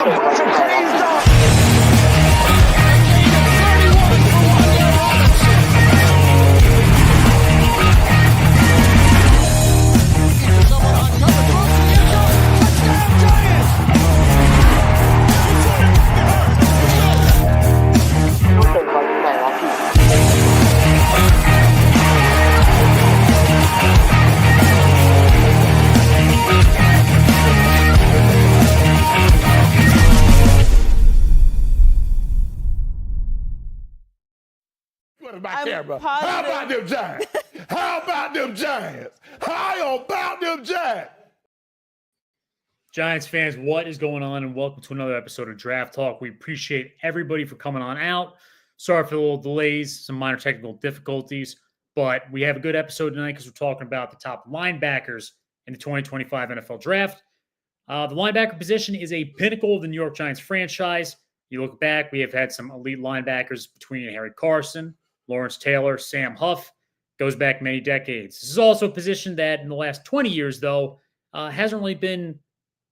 My camera. How about them Giants? How about them Giants? How about them Giants? Giants fans, what is going on? And welcome to another episode of Draft Talk. We appreciate everybody for coming on out. Sorry for the little delays, some minor technical difficulties, but we have a good episode tonight because we're talking about the top linebackers in the 2025 NFL Draft. The linebacker position is a pinnacle of the New York Giants franchise. You look back, we have had some elite linebackers between Harry Carson, Lawrence Taylor, Sam Huff, goes back many decades. This is also a position that in the last 20 years, though, hasn't really been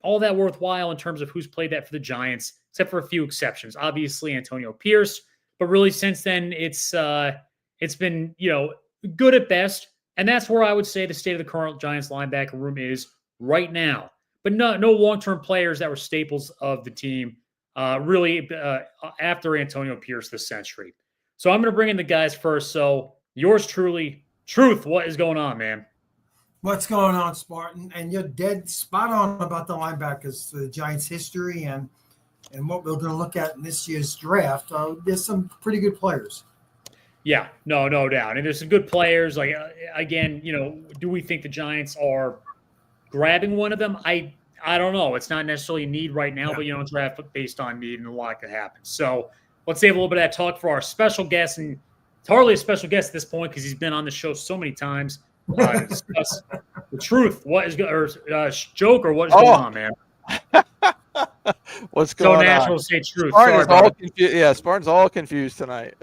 all that worthwhile in terms of who's played that for the Giants, except for a few exceptions. Obviously, Antonio Pierce, but really since then, it's been, good at best. And that's where I would say the state of the current Giants linebacker room is right now. But no long-term players that were staples of the team really after Antonio Pierce this century. So I'm going to bring in the guys first. So yours truly, Truth, what is going on, man? What's going on, Spartan? And you're dead spot on about the linebackers, the Giants' history, and what we're going to look at in this year's draft. There's some pretty good players. Yeah, no doubt. And there's some good players. Like, again, do we think the Giants are grabbing one of them? I don't know. It's not necessarily a need right now, but, draft based on need, and a lot could happen. So let's save a little bit of that talk for our special guest. And it's hardly a special guest at this point because he's been on the show so many times to discuss the truth. What is Joker? What is going on, man? What's going on? So natural to say truth. Spartan's all confused tonight.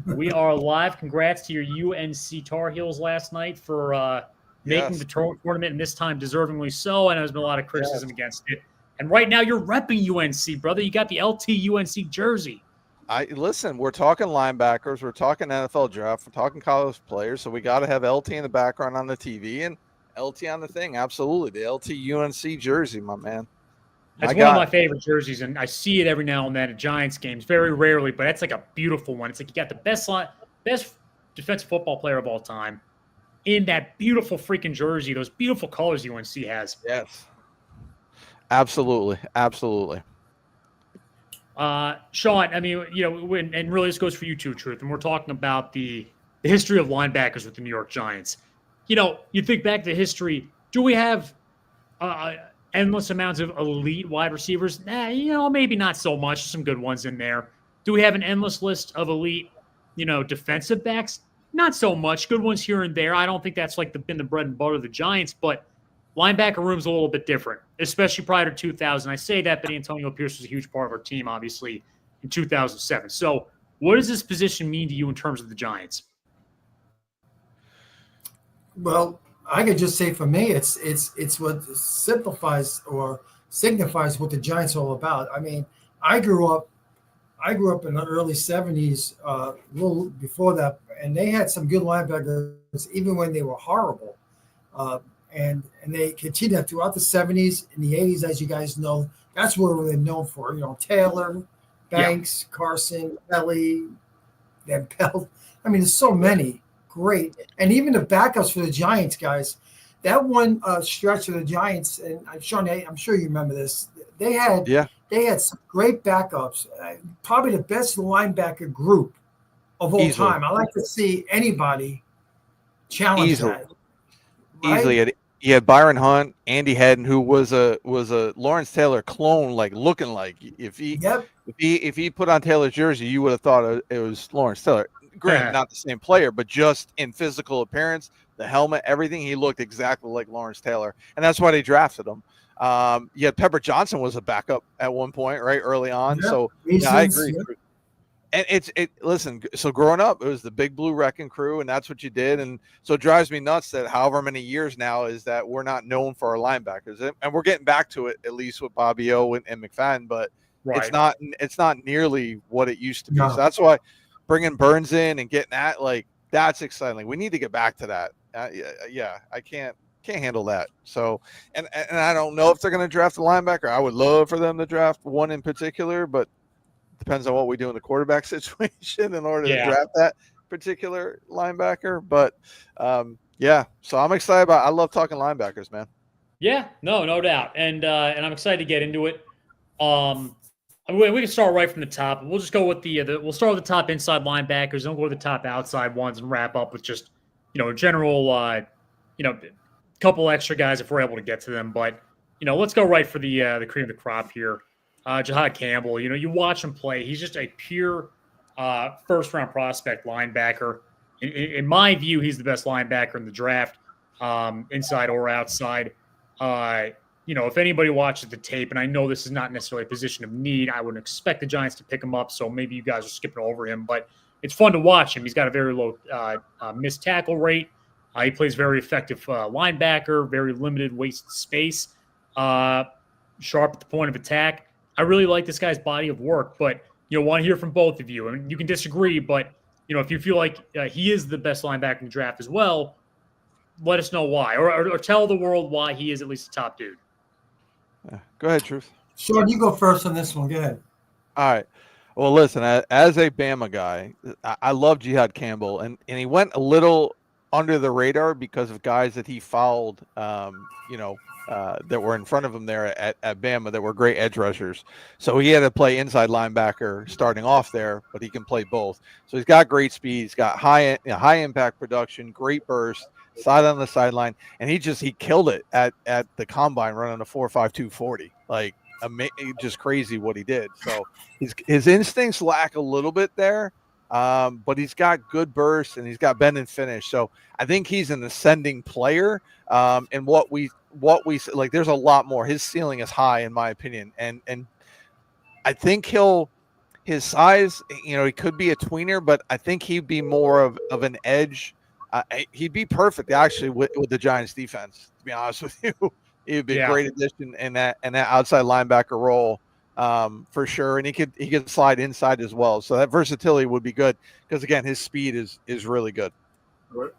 We are live. Congrats to your UNC Tar Heels last night for making the tournament, and this time deservingly so. And there's been a lot of criticism against it. And right now you're repping UNC, brother. You got the LT UNC jersey. Listen, we're talking linebackers, we're talking NFL draft, we're talking college players, so we got to have LT in the background on the TV and LT on the thing. Absolutely, the LT UNC jersey, my man. That's one of my favorite jerseys, and I see it every now and then at Giants games, very rarely, but that's like a beautiful one. It's like you got the best defensive football player of all time in that beautiful freaking jersey, those beautiful colors UNC has. Yes. Absolutely. Sean, I mean, and really this goes for you too, Truth, and we're talking about the history of linebackers with the New York Giants. You think back to history, do we have endless amounts of elite wide receivers? Maybe not so much. Some good ones in there. Do we have an endless list of elite, defensive backs? Not so much. Good ones here and there. I don't think that's been the bread and butter of the Giants, but linebacker room's a little bit different, especially prior to 2000. I say that, but Antonio Pierce was a huge part of our team, obviously, in 2007. So what does this position mean to you in terms of the Giants? Well, I could just say for me, it's what signifies what the Giants are all about. I mean, I grew up in the early 70s, a little before that, and they had some good linebackers even when they were horrible. And they continued throughout the 70s and the 80s, as you guys know. That's what they're known for. Taylor, Banks, Carson, Kelly, Van Pelt. I mean, there's so many great. And even the backups for the Giants, guys. That one stretch of the Giants, and Sean, I'm sure you remember this. They had some great backups. Probably the best linebacker group of all time. I like to see anybody challenge that. Right? Easily. You had Byron Hunt, Andy Hedden, who was a Lawrence Taylor clone, looking like. If he put on Taylor's jersey, you would have thought it was Lawrence Taylor. Granted, not the same player, but just in physical appearance, the helmet, everything, he looked exactly like Lawrence Taylor, and that's why they drafted him. You had Pepper Johnson was a backup at one point, right, early on. So I agree. And listen, so growing up, it was the Big Blue Wrecking Crew, and that's what you did. And so it drives me nuts that however many years now is that we're not known for our linebackers. And we're getting back to it, at least with Bobby O and McFadden, but it's not nearly what it used to be. No. So that's why bringing Burns in and getting that, like, that's exciting. Like, we need to get back to that. I can't handle that. So, and I don't know if they're going to draft a linebacker. I would love for them to draft one in particular, but depends on what we do in the quarterback situation in order to draft that particular linebacker. But so I'm excited I love talking linebackers, man. Yeah, no doubt. And I'm excited to get into it. We can start right from the top. We'll just go with we'll start with the top inside linebackers, then we'll go to the top outside ones and wrap up with just, general, couple extra guys if we're able to get to them. But, let's go right for the cream of the crop here. Jihad Campbell, you watch him play. He's just a pure first-round prospect linebacker. In my view, he's the best linebacker in the draft, inside or outside. If anybody watches the tape, and I know this is not necessarily a position of need, I wouldn't expect the Giants to pick him up, so maybe you guys are skipping over him. But it's fun to watch him. He's got a very low missed tackle rate. He plays very effective linebacker, very limited wasted space, sharp at the point of attack. I really like this guy's body of work, but want to hear from both of you. I mean, you can disagree, but if you feel like he is the best linebacker in the draft as well, let us know why, or tell the world why he is at least a top dude. Go ahead, Truth. Sean, you go first on this one. Go ahead. All right. Well, listen, as a Bama guy, I love Jihad Campbell, and he went a little under the radar because of guys that he fouled, that were in front of him there at Bama that were great edge rushers. So he had to play inside linebacker starting off there, but he can play both. So he's got great speed. He's got high impact production, great burst, side on the sideline, and he killed it at the combine running a 4.5 240. Like, just crazy what he did. So his instincts lack a little bit there. But he's got good bursts and he's got bend and finish. So I think he's an ascending player. And what we like, there's a lot more. His ceiling is high, in my opinion. And I think his size, he could be a tweener, but I think he'd be more of an edge. He'd be perfect actually with the Giants defense, to be honest with you. He'd be a great addition in that outside linebacker role. For sure, and he could slide inside as well. So that versatility would be good because, again, his speed is really good. What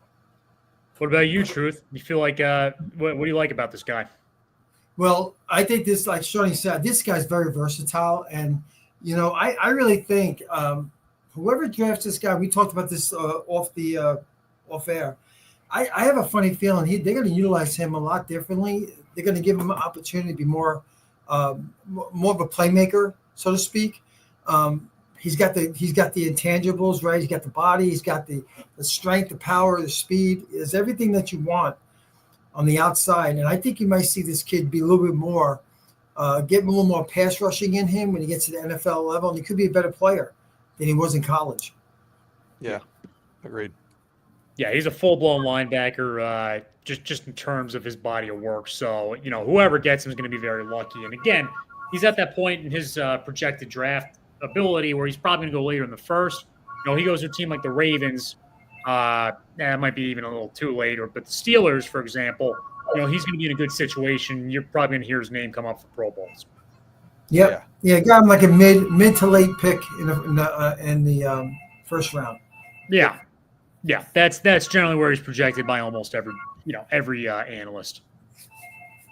about you, Truth? You feel like what do you like about this guy? Well, I think this, like Shawnee said, this guy's very versatile, and I really think whoever drafts this guy, we talked about this off air. I have a funny feeling they're going to utilize him a lot differently. They're going to give him an opportunity to be more of a playmaker, so to speak. He's got the intangibles, right? He's got the body, he's got the strength, the power, the speed. Is everything that you want on the outside. And I think you might see this kid be a little bit more, get a little more pass rushing in him when he gets to the NFL level, and he could be a better player than he was in college. Yeah, agreed. Yeah, he's a full-blown linebacker, just in terms of his body of work. So, whoever gets him is going to be very lucky. And again, he's at that point in his projected draft ability where he's probably going to go later in the first. He goes to a team like the Ravens. It might be even a little too late. But the Steelers, for example, he's going to be in a good situation. You're probably going to hear his name come up for Pro Bowls. Yep. Yeah, got him like a mid to late pick in the first round. Yeah. Yeah, that's generally where he's projected by almost every analyst.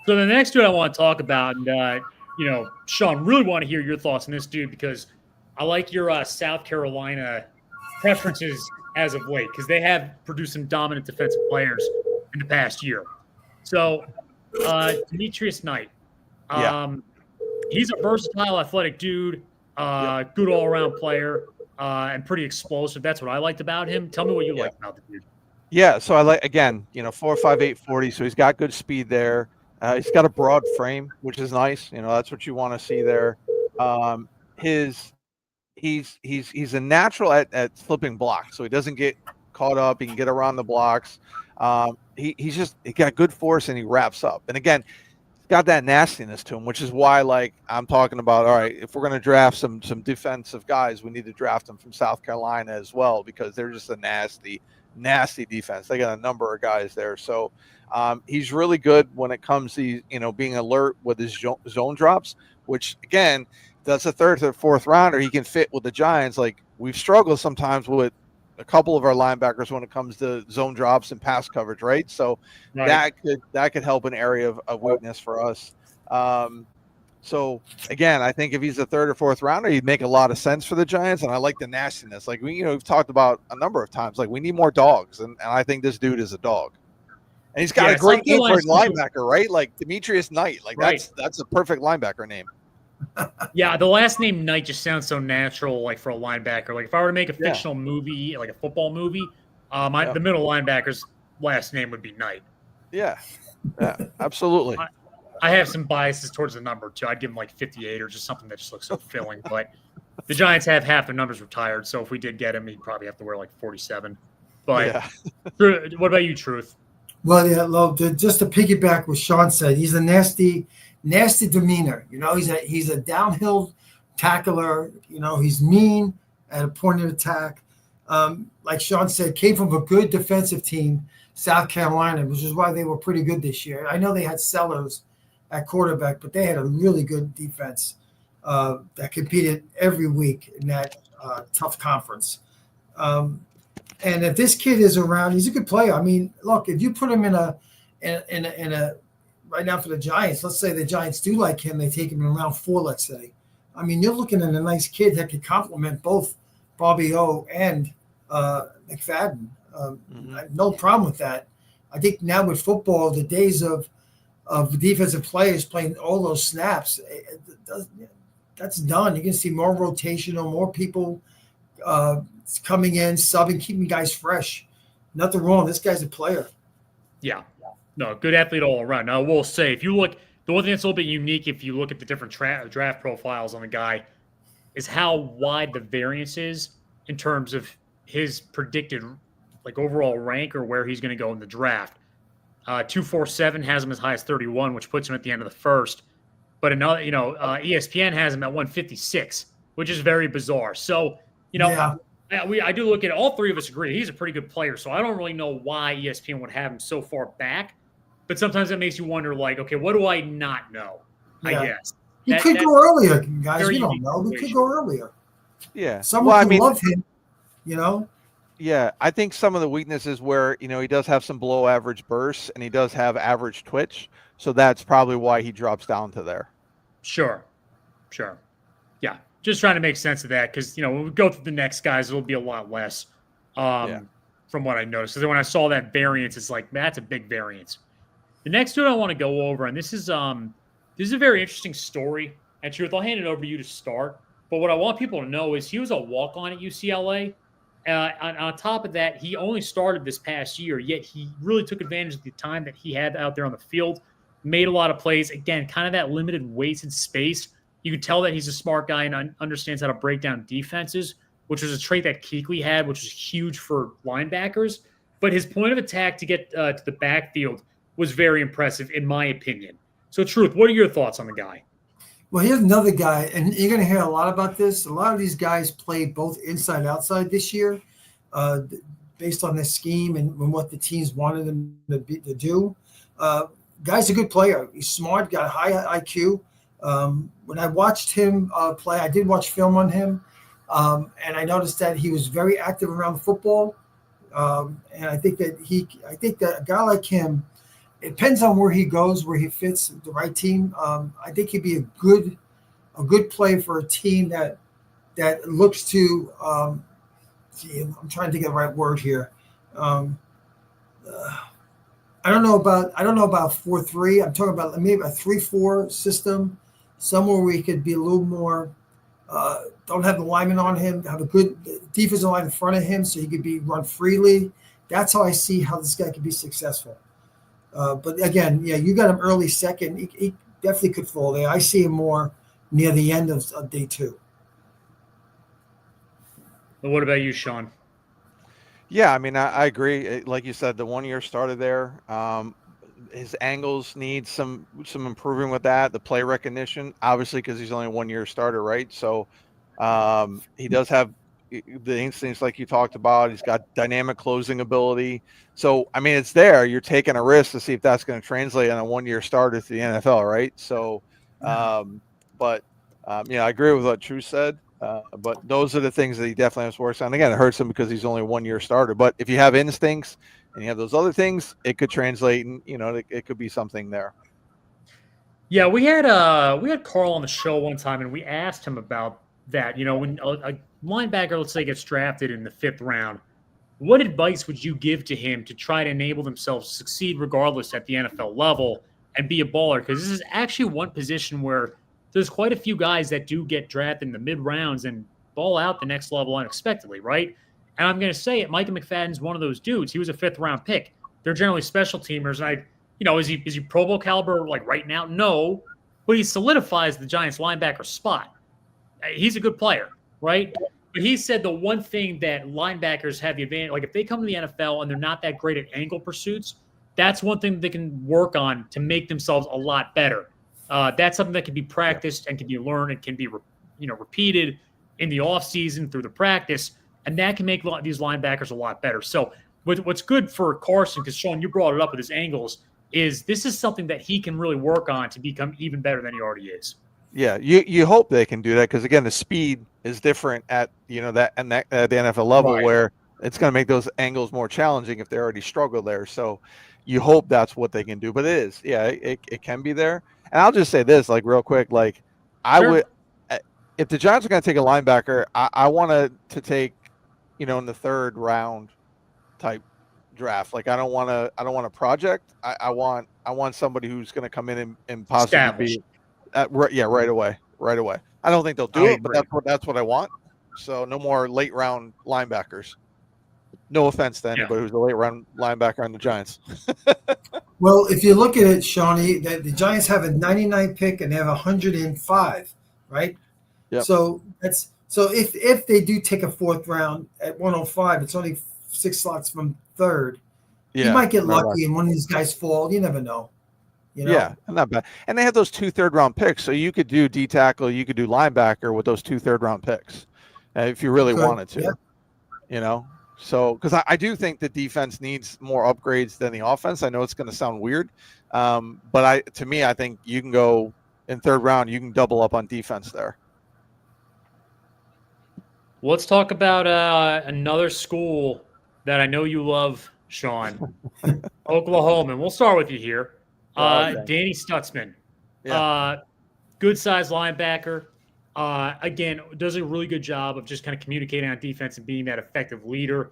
So the next dude I want to talk about, and Sean, really want to hear your thoughts on this dude because I like your South Carolina preferences as of late because they have produced some dominant defensive players in the past year. So Demetrius Knight, he's a versatile, athletic dude, good all-around player. And pretty explosive. That's what I liked about him. Tell me what you like about the dude. Yeah, so I like, again, 4.58 40, so he's got good speed there. He's got a broad frame, which is nice. That's what you want to see there. He's a natural at flipping blocks, so he doesn't get caught up. He can get around the blocks. He got good force and he wraps up. And again, got that nastiness to him, which is why, like, I'm talking about, all right, if we're going to draft some defensive guys, we need to draft them from South Carolina as well, because they're just a nasty defense. They got a number of guys there. So he's really good when it comes to, being alert with his zone drops, which, again, that's a third or fourth rounder. He can fit with the Giants. Like, we've struggled sometimes with a couple of our linebackers when it comes to zone drops and pass coverage, right? So that could help an area of weakness for us. So again, I think if he's a third or fourth rounder, he'd make a lot of sense for the Giants. And I like the nastiness. Like, we've talked about a number of times, like, we need more dogs, and I think this dude is a dog. And he's got a great name for a linebacker, right? Like Demetrius Knight. Like, that's a perfect linebacker name. Yeah, the last name Knight just sounds so natural, like, for a linebacker. Like, if I were to make a fictional movie, like a football movie, the middle linebacker's last name would be Knight. Yeah, absolutely. I have some biases towards the number, too. I'd give him like 58 or just something that just looks so filling. But the Giants have half their numbers retired, so if we did get him, he'd probably have to wear like 47. But what about you, Truth? Well, yeah, just to piggyback what Sean said, he's a nasty demeanor. He's a downhill tackler. He's mean at a point of attack. Like Sean said, came from a good defensive team, South Carolina, which is why they were pretty good this year. I know they had Sellers at quarterback, but they had a really good defense that competed every week in that tough conference. And if this kid is around, he's a good player. I mean, look, if you put him in a right now for the Giants, let's say the Giants do like him, they take him in round 4, let's say. I mean, you're looking at a nice kid that could complement both Bobby O and McFadden. No problem with that. I think now with football, the days of defensive players playing all those snaps, that's done. You're going to see more rotational, more people coming in, subbing, keeping guys fresh. Nothing wrong. This guy's a player. Yeah. No, good athlete all around. Now, I will say, if you look, the one thing that's a little bit unique, if you look at the different draft profiles on the guy, is how wide the variance is in terms of his predicted, like, overall rank or where he's going to go in the draft. 247 has him as high as 31, which puts him at the end of the first. But another, ESPN has him at 156, which is very bizarre. So, I do look at it. All three of us agree he's a pretty good player. So I don't really know why ESPN would have him so far back. But sometimes that makes you wonder, like, okay, what do I not know? Yeah. I guess. He could go earlier, guys. We don't know. He could go earlier. Yeah. Someone could love him, Yeah, I think some of the weaknesses where, he does have some below average bursts and he does have average twitch. So that's probably why he drops down to there. Sure. Yeah. Just trying to make sense of that because, when we go through the next guys, it'll be a lot less from what I noticed. Because when I saw that variance, it's like, that's a big variance. The next dude I want to go over, and this is a very interesting story. And Truth, I'll hand it over to you to start. But what I want people to know is he was a walk-on at UCLA. On top of that, he only started this past year, yet he really took advantage of the time that he had out there on the field, made a lot of plays. Again, kind of that limited wasted space. You can tell that he's a smart guy and understands how to break down defenses, which was a trait that Kuechly had, which was huge for linebackers. But his point of attack to get to the backfield was very impressive, in my opinion. So, Truth, what are your thoughts on the guy? Well, here's another guy, and you're going to hear a lot about this. A lot of these guys played both inside and outside this year based on the scheme and what the teams wanted them to do. Guy's a good player. He's smart, got a high IQ. When I watched him play, I did watch film on him, and I noticed that he was very active around the football. And I think that a guy like him, it depends on where he goes, where he fits the right team. I think he'd be a good play for a team that looks to. I'm trying to think of the right word here. I don't know about 4-3. I'm talking about maybe a 3-4 system, somewhere where he could be a little more. Don't have the lineman on him. Have a good defensive line in front of him, so he could be run freely. That's how I see how this guy could be successful. But again, you got him early second. He definitely could fall there. I see him more near the end of day 2. But what about you, Sean? Yeah, I mean, I agree. Like you said, the 1 year started there. his angles need some improving with that. The play recognition, obviously, because he's only a 1 year starter, right? So he does have the instincts like you talked about. He's got dynamic closing ability. So I mean, it's there. You're taking a risk to see if that's going to translate on a 1 year starter to the NFL, right? So, I agree with what True said. But those are the things that he definitely has to work on. Again, it hurts him because he's only a 1 year starter. But if you have instincts and you have those other things, it could translate, and it could be something there. Yeah, we had Carl on the show one time, and we asked him about that. When a linebacker, let's say, gets drafted in the 5th round, what advice would you give to him to try to enable themselves to succeed regardless at the NFL level and be a baller? Because this is actually one position where there's quite a few guys that do get drafted in the mid rounds and ball out the next level unexpectedly, right? And I'm going to say it, Micah McFadden's one of those dudes. He was a 5th round pick. They're generally special teamers. And is he Pro Bowl caliber like right now? No, but he solidifies the Giants linebacker spot. He's a good player, right? But he said the one thing that linebackers have the advantage, like if they come to the NFL and they're not that great at angle pursuits, that's one thing that they can work on to make themselves a lot better. That's something that can be practiced and can be learned and can be, repeated in the offseason through the practice, and that can make these linebackers a lot better. So what's good for Carson, because Sean, you brought it up with his angles, is this is something that he can really work on to become even better than he already is. Yeah, you hope they can do that because again, the speed is different at at the NFL level, right, where it's going to make those angles more challenging if they already struggle there. So you hope that's what they can do, but it can be there. And I'll just say this, like real quick, like I would, if the Giants are going to take a linebacker, I want to take, in the 3rd round type draft. Like I don't want a project. I want somebody who's going to come in and possibly be. Right away. I don't think they'll do it, but that's what I want. So no more late round linebackers. No offense to anybody who's a late round linebacker on the Giants. Well, if you look at it, Shawnee, the Giants have a 99 pick and they have 105, right? Yep. So if they do take a 4th round at 105, it's only 6 slots from 3rd. You might get lucky and one of these guys fall. You never know. Yeah, not bad. And they have those 2 3rd-round picks, so you could do D tackle, you could do linebacker with those 2 3rd-round picks, if you really wanted to. Yeah. So because I do think the defense needs more upgrades than the offense. I know it's going to sound weird, but I think you can go in 3rd round, you can double up on defense there. Let's talk about another school that I know you love, Sean. Oklahoma. We'll start with you here. Danny Stutzman, good size linebacker. Again, does a really good job of just kind of communicating on defense and being that effective leader.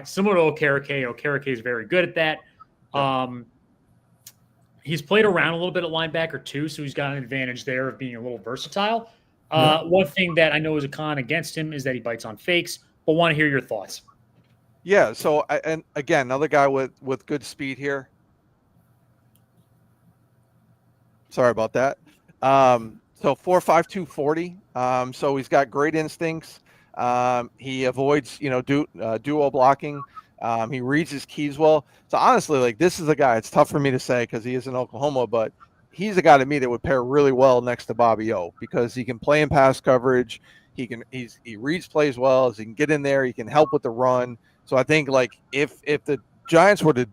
Similar to Okereke. Okereke is very good at that. He's played around a little bit at linebacker too, so he's got an advantage there of being a little versatile. One thing that I know is a con against him is that he bites on fakes, but want to hear your thoughts. Yeah, so and again, another guy with good speed here. Sorry about that. So 4.5, 240. So he's got great instincts. He avoids, duo blocking. He reads his keys well. So honestly, like this is a guy. It's tough for me to say because he is in Oklahoma, but he's a guy to me that would pair really well next to Bobby O because he can play in pass coverage. He reads plays well. He can get in there. He can help with the run. So I think like if the Giants were to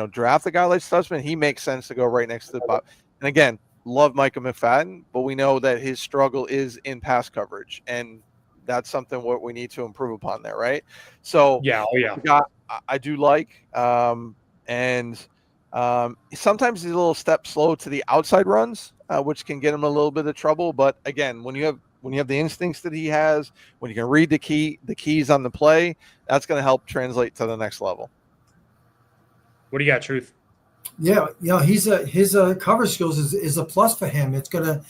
draft a guy like Stutzman, he makes sense to go right next to Bob. And again, love Micah McFadden, but we know that his struggle is in pass coverage, and that's something what we need to improve upon there, right? So I do like, and sometimes he's a little step slow to the outside runs, which can get him a little bit of trouble. But again, when you have the instincts that he has, when you can read the keys on the play, that's going to help translate to the next level. What do you got, Truth? Yeah, his cover skills is a plus for him. That's gonna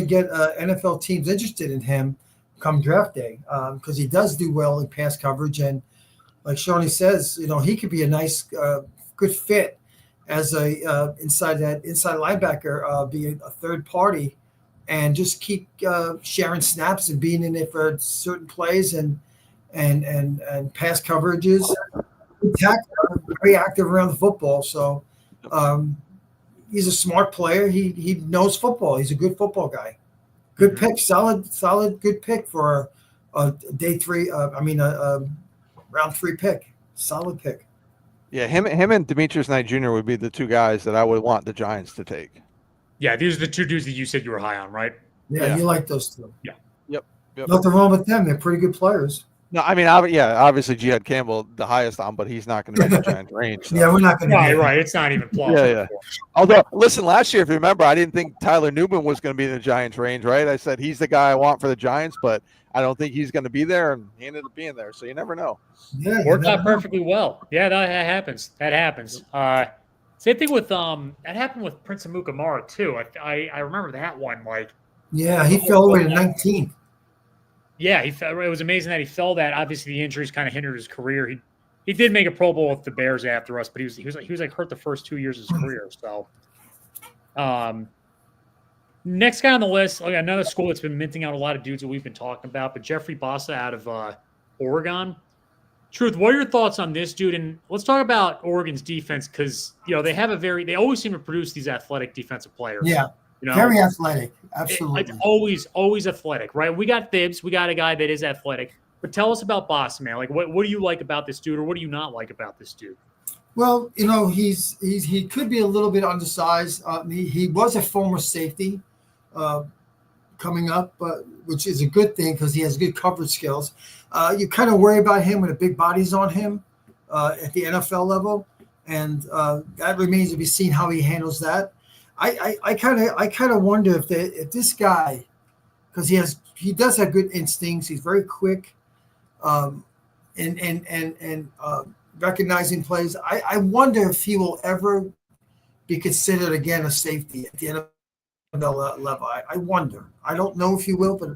get NFL teams interested in him come draft day because he does do well in pass coverage, and like Shawnee says, he could be a nice good fit as a inside linebacker, be a 3rd party, and just keep sharing snaps and being in there for certain plays and pass coverages. Very active around the football, so. he's a smart player. He knows football. He's a good football guy. Good pick, solid, good pick for a day three. A round 3 pick. Solid pick. Yeah, him and Demetrius Knight Jr. would be the 2 guys that I would want the Giants to take. Yeah, these are the 2 dudes that you said you were high on, right? Yeah. You like those 2. Yeah. Yep. Nothing wrong with them. They're pretty good players. No, I mean, obviously Jihad Campbell the highest on, but he's not going to be in the Giants range. So. Yeah, we're not going to. Right. It's not even plausible. Yeah. Although, listen, last year, if you remember, I didn't think Tyler Newman was going to be in the Giants range, right? I said he's the guy I want for the Giants, but I don't think he's going to be there, and he ended up being there. So you never know. Yeah, worked out perfectly well. Yeah, that happens. Same thing with that happened with Prince Amukamara too. I remember that one. Like, yeah, he fell away to 19th. Yeah, it was amazing that he fell. That obviously the injuries kind of hindered his career. He did make a Pro Bowl with the Bears after us, but he was hurt the first 2 years of his career. So, next guy on the list, another school that's been minting out a lot of dudes that we've been talking about, but Jeffrey Bassa out of Oregon. Truth, what are your thoughts on this dude? And let's talk about Oregon's defense because they always seem to produce these athletic defensive players. Yeah. Very athletic. Absolutely. Always athletic, right? We got Thibs. We got a guy that is athletic. But tell us about Bassa, man. Like, what do you like about this dude, or what do you not like about this dude? Well, he could be a little bit undersized. He was a former safety coming up, which is a good thing because he has good coverage skills. You kind of worry about him when the big body's on him at the NFL level, and that remains to be seen how he handles that. I kind of wonder if this guy, because he does have good instincts. He's very quick, and recognizing plays. I wonder if he will ever be considered again a safety at the NFL level. I wonder. I don't know if he will, but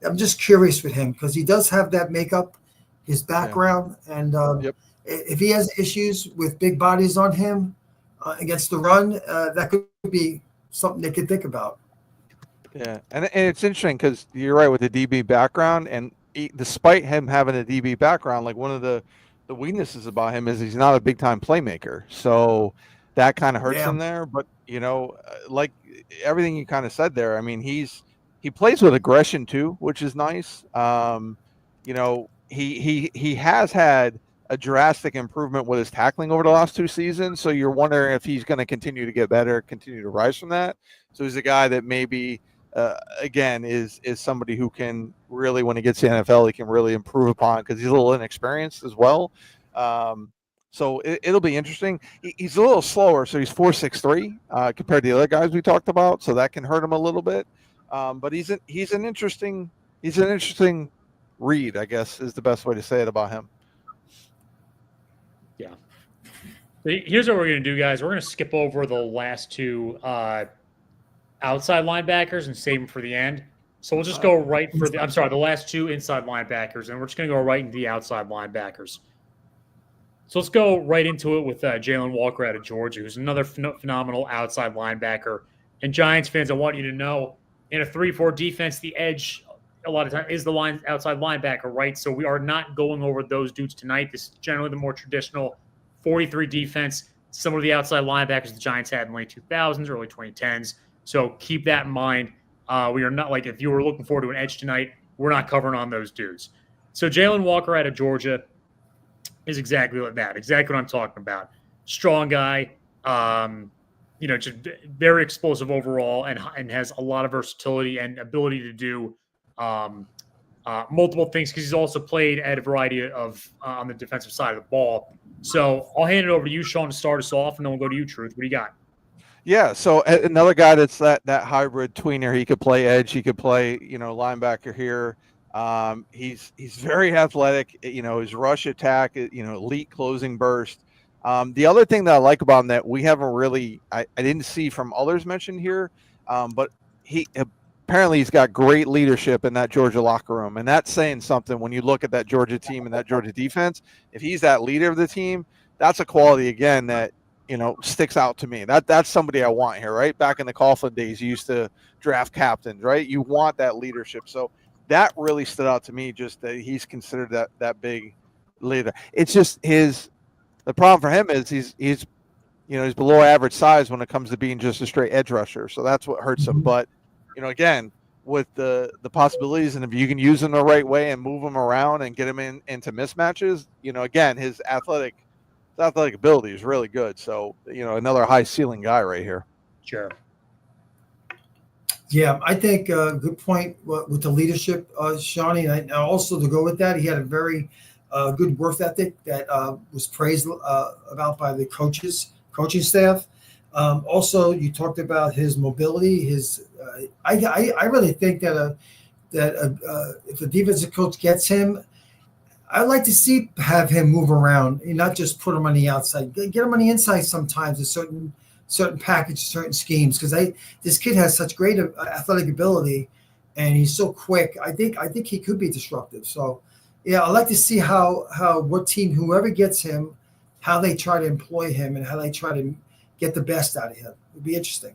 I'm just curious with him because he does have that makeup, his background, and if he has issues with big bodies on him against the run, that could be something they could think about. Yeah, and it's interesting because you're right with the DB background, and despite him having a DB background, like one of the weaknesses about him is he's not a big time playmaker, so that kind of hurts him there. But like everything you kind of said there, I mean, he plays with aggression too, which is nice. He has had a drastic improvement with his tackling over the last 2 seasons. So you're wondering if he's going to continue to get better, continue to rise from that. So he's a guy that maybe, again, is somebody who can really, when he gets to the NFL, he can really improve upon because he's a little inexperienced as well. So it'll be interesting. He's a little slower. So he's 4.63 compared to the other guys we talked about. So that can hurt him a little bit. But he's an interesting read, I guess, is the best way to say it about him. Yeah. Here's what we're going to do, guys. We're going to skip over the last 2 outside linebackers and save them for the end. So we'll just go right for the last 2 inside linebackers, and we're just going to go right into the outside linebackers. So let's go right into it with Jalen Walker out of Georgia, who's another phenomenal outside linebacker. And Giants fans, I want you to know, in a 3-4 defense, the edge a lot of time is the outside linebacker, right? So we are not going over those dudes tonight. This is generally the more traditional 43 defense, similar to the outside linebackers the Giants had in the late 2000s, early 2010s. So keep that in mind. We are not, like, if you were looking forward to an edge tonight, we're not covering on those dudes. So Jalen Walker out of Georgia is exactly like that, exactly what I'm talking about. Strong guy, just very explosive overall, and has a lot of versatility and ability to do multiple things because he's also played at a variety of on the defensive side of the ball. So I'll hand it over to you, Sean, to start us off, and then we'll go to you, Truth. What do you got? Yeah, so another guy that's that hybrid tweener. He could play edge, he could play linebacker here. He's very athletic. His rush attack, elite closing burst. The other thing that I like about him that we haven't really, I didn't see from others mentioned here, but apparently he's got great leadership in that Georgia locker room. And that's saying something when you look at that Georgia team and that Georgia defense. If he's that leader of the team, that's a quality, again, that, sticks out to me. That's somebody I want here, right? Back in the Coughlin days, you used to draft captains, right? You want that leadership. So that really stood out to me, just that he's considered that big leader. It's just the problem for him is he's he's below average size when it comes to being just a straight edge rusher. So that's what hurts him. But, again, with the possibilities, and if you can use him the right way and move him around and get him into mismatches, again, his athletic ability is really good. So, another high ceiling guy right here. Sure. Yeah, I think good point with the leadership, Shawnee. And also to go with that, he had a very good work ethic that was praised about by the coaching staff. Also, you talked about his mobility. I really think that if a defensive coach gets him, I'd like to have him move around and not just put him on the outside. Get him on the inside sometimes in certain package, certain schemes, because this kid has such great athletic ability, and he's so quick. I think he could be disruptive. So, yeah, I'd like to see what team, whoever gets him, how they try to employ him and how they try to get the best out of him. It'd be interesting.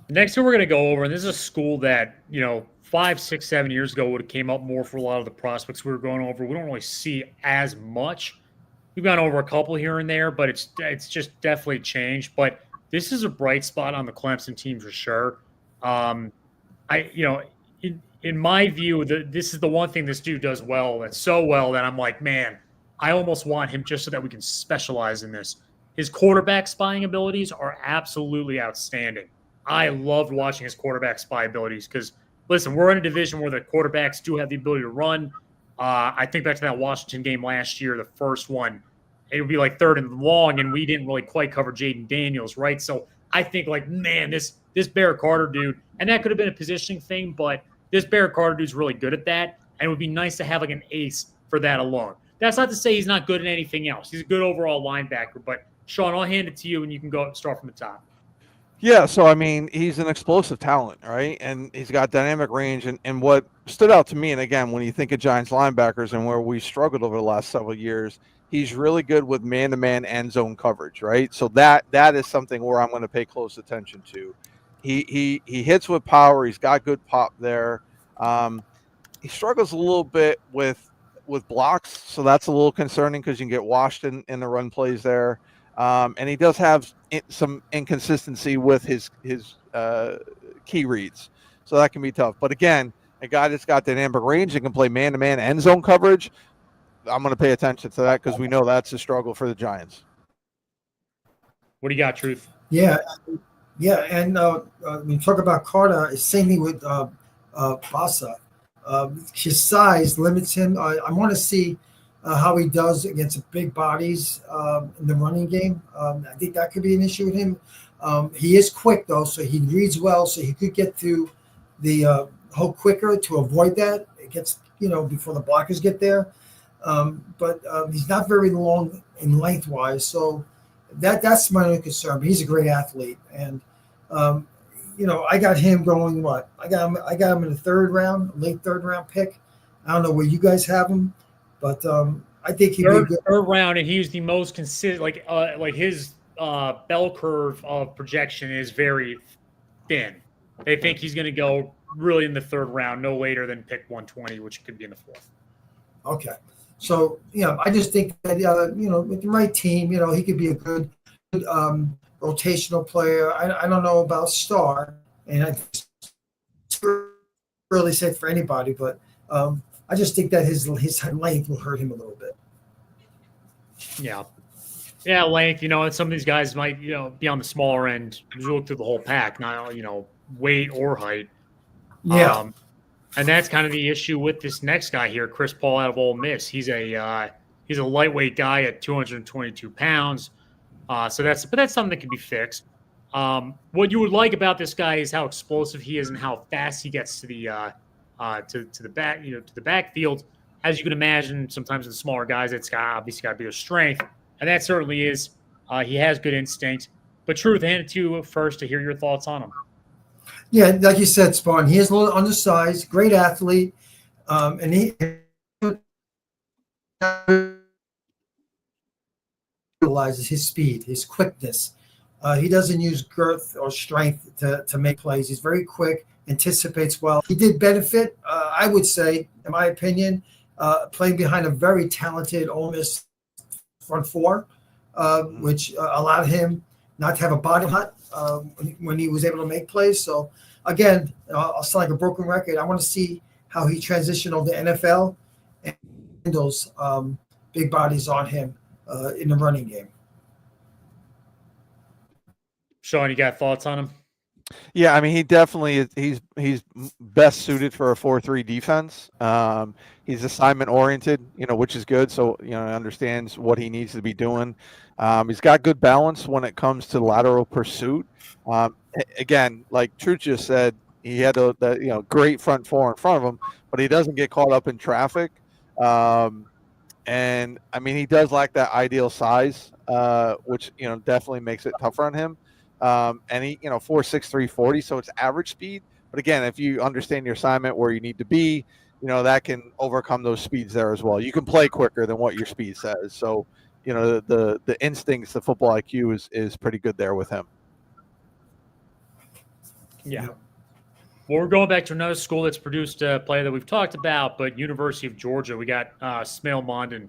Next thing we're going to go over, and this is a school that 5, 6, 7 years ago would have came up more for a lot of the prospects we were going over. We don't really see as much. We've gone over a couple here and there, but it's just definitely changed. But this is a bright spot on the Clemson team for sure. In my view, this is the one thing this dude does well. That's so well that I'm like, man, I almost want him just so that we can specialize in this. His quarterback spying abilities are absolutely outstanding. I loved watching his quarterback spy abilities because, listen, we're in a division where the quarterbacks do have the ability to run. I think back to that Washington game last year, the first one. It would be like 3rd and long, and we didn't really quite cover Jaden Daniels, right? So I think, man, this Barrett Carter dude, and that could have been a positioning thing, but this Barrett Carter dude's really good at that, and it would be nice to have an ace for that alone. That's not to say he's not good at anything else. He's a good overall linebacker, but Sean, I'll hand it to you, and you can go start from the top. Yeah, so he's an explosive talent, right? And he's got dynamic range. And what stood out to me, and again, when you think of Giants linebackers and where we struggled over the last several years, he's really good with man-to-man end zone coverage, right? So that is something where I'm going to pay close attention to. He hits with power. He's got good pop there. He struggles a little bit with blocks, so that's a little concerning because you can get washed in the run plays there. And he does have some inconsistency with his key reads, so that can be tough. But again, a guy that's got dynamic range and can play man-to-man end zone coverage, I'm going to pay attention to that because we know that's a struggle for the Giants. What do you got, Truth? Yeah, and when you talk about Carter, it's same thing with Bassa. His size limits him. I want to see how he does against big bodies in the running game. I think that could be an issue with him. He is quick, though, so he reads well, so he could get through the hole quicker to avoid that. It gets, before the blockers get there. But he's not very long in lengthwise, so that's my only concern. But he's a great athlete, and I got him going. What I got him in the 3rd round, late 3rd round pick. I don't know where you guys have him, but I think he'd be a good 3rd round, and he was the most consistent. Like his bell curve of projection is very thin. They think he's going to go really in the 3rd round, no later than pick 120, which could be in the 4th. Okay. So, I just think that, with the right team, he could be a good rotational player. I don't know about star, and it's really safe for anybody, but I just think that his length will hurt him a little bit. Yeah, length, and some of these guys might, be on the smaller end. You look through the whole pack, not, weight or height. Yeah. And that's kind of the issue with this next guy here, Chris Paul out of Ole Miss. He's a lightweight guy at 222 pounds. So that's something that can be fixed. What you would like about this guy is how explosive he is and how fast he gets to the back, to the backfield. As you can imagine, sometimes with the smaller guys, it's obviously got to be their strength, and that certainly is. He has good instinct. But Truth, hand it to you first to hear your thoughts on him. Yeah, like you said, Spawn, he is a little undersized, great athlete, and he utilizes his speed, his quickness. He doesn't use girth or strength to make plays. He's very quick, anticipates well. He did benefit, I would say, in my opinion, playing behind a very talented Ole Miss front four. which allowed him not to have a body hunt when he was able to make plays. So again, I'll sound like a broken record. I want to see how he transitioned over to NFL and those big bodies on him in the running game. Sean, you got thoughts on him? Yeah, I mean, he definitely he's best suited for a 4-3 defense. He's assignment oriented, which is good. So understands what he needs to be doing. He's got good balance when it comes to lateral pursuit. Again, like Truth just said, he had the great front four in front of him, but he doesn't get caught up in traffic. And I mean, he does lack that ideal size, which definitely makes it tougher on him. And he 4.6 340, so it's average speed. But again, if you understand your assignment where you need to be, that can overcome those speeds there as well. You can play quicker than what your speed says. So the instincts, the football IQ is pretty good there with him. Yeah. Well, we're going back to another school that's produced a player that we've talked about, but University of Georgia. We got Smail Mondon.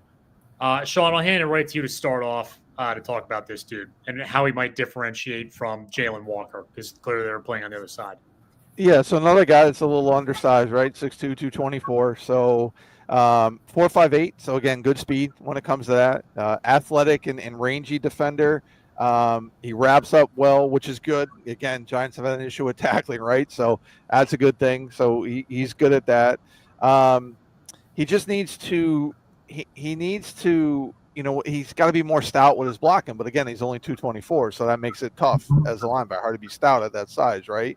Sean, I'll hand it right to you to start off to talk about this dude and how he might differentiate from Jalen Walker, because clearly they're playing on the other side. Yeah, so another guy that's a little undersized, right? 6'2", 224. So 4.58. So again, good speed when it comes to that. Athletic and rangy defender. He wraps up well, which is good. Again, Giants have had an issue with tackling, right? So that's a good thing. So he's good at that. He just needs to he needs to he's got to be more stout with his blocking, but again, he's only 224, so that makes it tough as a linebacker, hard to be stout at that size, right?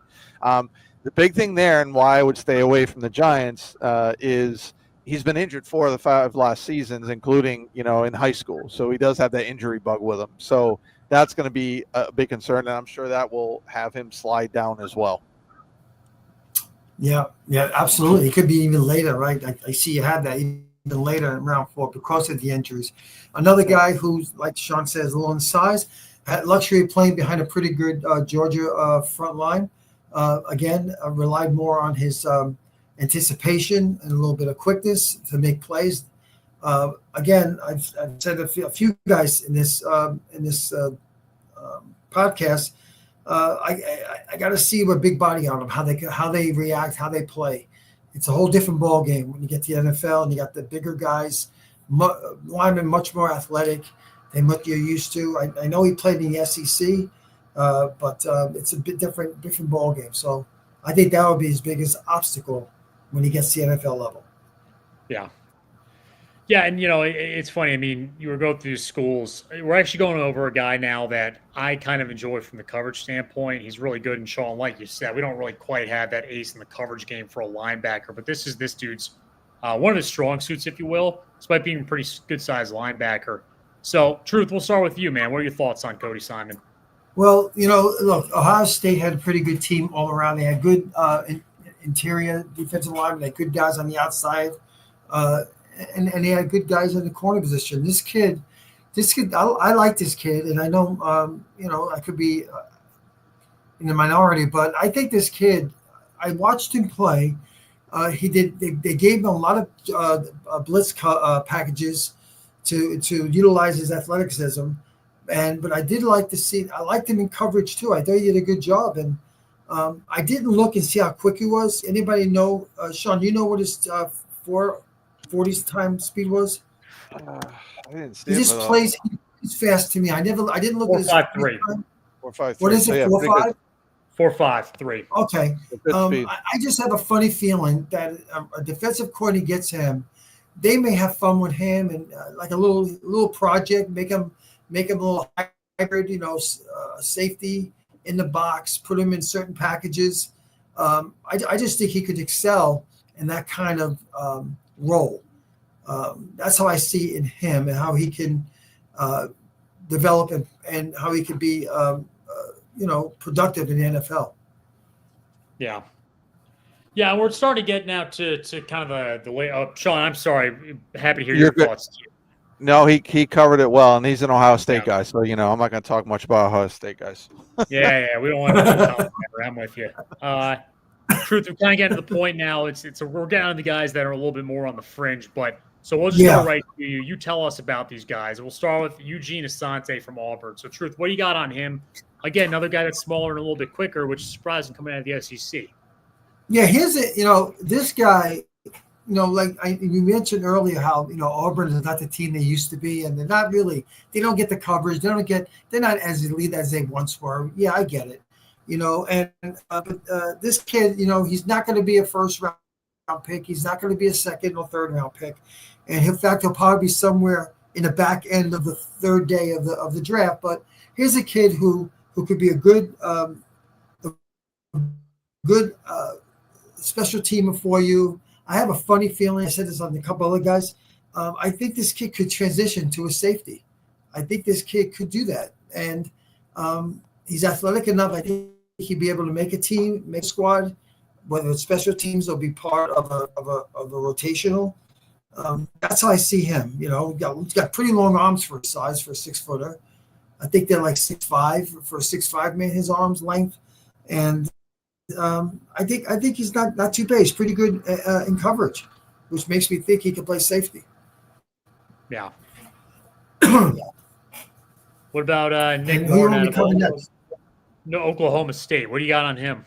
The big thing there, and why I would stay away from the Giants, is he's been injured 4 of the 5 last seasons, including in high school, so he does have that injury bug with him. So that's going to be a big concern, and I'm sure that will have him slide down as well. Yeah, absolutely. It could be even later, right? I see you had that even later in round 4 because of the injuries. Another guy who's, like Sean says, a little in size, had luxury of playing behind a pretty good Georgia front line. Again, relied more on his anticipation and a little bit of quickness to make plays. Again, I've said a few guys in this podcast. I got to see with big body on them, how they react, how they play. It's a whole different ball game when you get to the NFL and you got the bigger guys, linemen much more athletic than what you're used to. I know he played in the SEC, but it's a bit different ball game. So I think that would be his biggest obstacle when he gets to the NFL level. Yeah. Yeah, and it's funny. I mean, you were going through schools. We're actually going over a guy now that I kind of enjoy from the coverage standpoint. He's really good. And Sean, like you said, we don't really quite have that ace in the coverage game for a linebacker, but this dude's one of his strong suits, if you will, despite being a pretty good-sized linebacker. So, Truth, we'll start with you, man. What are your thoughts on Cody Simon? Well, look, Ohio State had a pretty good team all around. They had good interior defensive linemen. They had good guys on the outside. And they had good guys in the corner position. This kid, I like this kid, and I know, I could be in the minority, but I think this kid, I watched him play. They gave him a lot of blitz packages to utilize his athleticism, but I did like to see. I liked him in coverage too. I thought he did a good job, and I didn't look and see how quick he was. Anybody know, Sean? You know what his 4.40 time speed was? I didn't see. He just plays. He's fast to me. I didn't look at his 4.53. 4.53. What is it? 4.5. 4.53. Okay. I just have a funny feeling that a defensive coordinator gets him. They may have fun with him and like a little project, make him a little hybrid, safety in the box, put him in certain packages. I just think he could excel in that kind of role. That's how I see in him and how he can develop and how he can be, productive in the NFL. Yeah. Yeah, we're starting to get now to kind of the way. Oh, Sean, I'm sorry. Happy to hear your thoughts. No, he covered it well, and he's an Ohio State guy, so I'm not going to talk much about Ohio State guys. Yeah, we don't want to. I'm with you. Truth, we're kind of getting to the point now. We're getting on the guys that are a little bit more on the fringe, but So we'll just go right to you. You tell us about these guys. We'll start with Eugene Asante from Auburn. So, Truth, what do you got on him? Again, another guy that's smaller and a little bit quicker, which is surprising coming out of the SEC. Yeah, this guy, like you mentioned earlier how, Auburn is not the team they used to be, and they don't get the coverage. They're not as elite as they once were. Yeah, I get it. But this kid, he's not going to be a first round pick. He's not going to be a second or third round pick. And in fact, he'll probably be somewhere in the back end of the third day of the draft. But here's a kid who could be a good special teamer for you. I have a funny feeling. I said this on a couple other guys. I think this kid could transition to a safety. I think this kid could do that, and he's athletic enough. I think he'd be able to make a team, make a squad, whether it's special teams or be part of a rotational. That's how I see him. He's got pretty long arms for his size, for a 6-footer. I think they're like 6'5" for a 6'5" man. His arms length, and I think he's not too bad. He's pretty good in coverage, which makes me think he can play safety. Yeah. What about Nick Warren out of Oklahoma State? What do you got on him?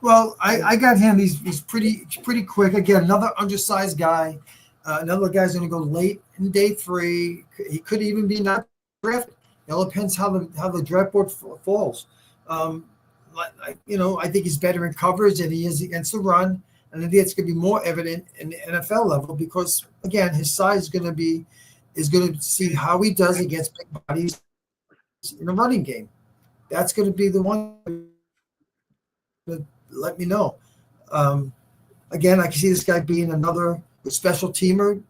Well, I got him. He's pretty quick. Again, another undersized guy. Another guy's going to go late in day 3. He could even be not drafted. It all depends how the draft board falls. I think he's better in coverage than he is against the run, and I think it's going to be more evident in the NFL level because, again, his size is going to see how he does against big bodies in the running game. That's going to be the one to let me know. Again, I can see this guy being another special teamer,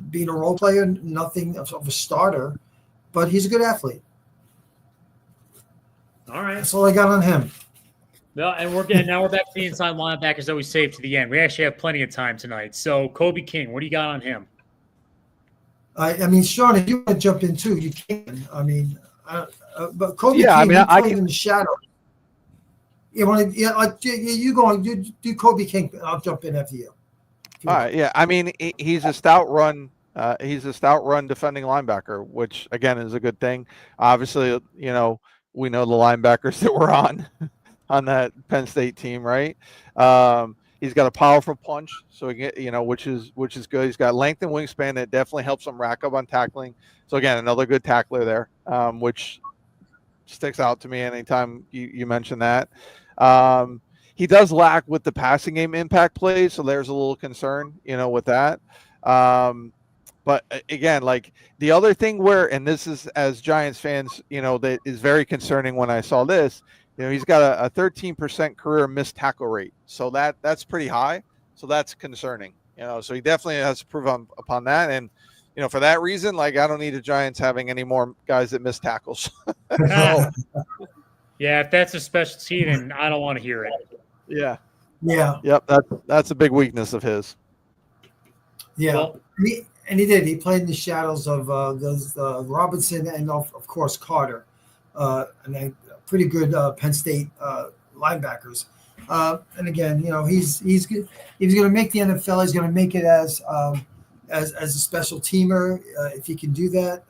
being a role player, nothing of a starter, but he's a good athlete. All right. That's all I got on him. No, and we're back to the inside linebackers that we saved to the end. We actually have plenty of time tonight. So Kobe King, what do you got on him? I mean, Sean, if you want to jump in too, you can. I mean, but Kobe King, I played in the shadow. You want to? Yeah, you go on. You do Kobe King. I'll jump in after you. All right. Yeah. I mean, he's a stout run. He's a stout run defending linebacker, which again is a good thing. Obviously, we know the linebackers that were on that Penn State team, right? He's got a powerful punch, so which is good. He's got length and wingspan that definitely helps him rack up on tackling. So again, another good tackler there, which sticks out to me anytime you mention that. He does lack with the passing game impact plays, so there's a little concern, with that. But again, like the other thing and this is as Giants fans, that is very concerning when I saw this, he's got a 13% career missed tackle rate. So that's pretty high. So that's concerning, so he definitely has to prove upon that. And, for that reason, like I don't need the Giants having any more guys that miss tackles. Yeah, if that's a special team, then I don't want to hear it. Yeah. Yep. That's a big weakness of his. Yeah. Well, he did. He played in the shadows of Robinson and of course Carter, and they pretty good Penn State linebackers. And again, he's good. He's going to make the NFL. He's going to make it as a special teamer if he can do that.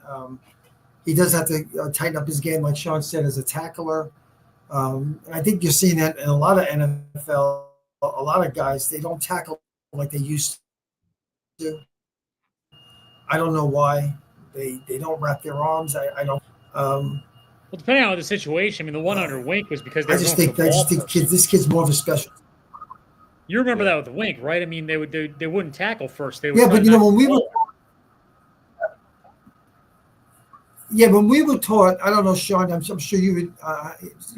He does have to tighten up his game, like Sean said, as a tackler. I think you're seeing that in a lot of NFL. A lot of guys, they don't tackle like they used to. I don't know why they don't wrap their arms. I don't. Well, depending on the situation, I mean, the one under Wink was because I just think this kid's more of a special. You remember that with the Wink, right? I mean, they wouldn't tackle first. They would but when we were. Yeah, when we were taught, I don't know, Sean, I'm sure you're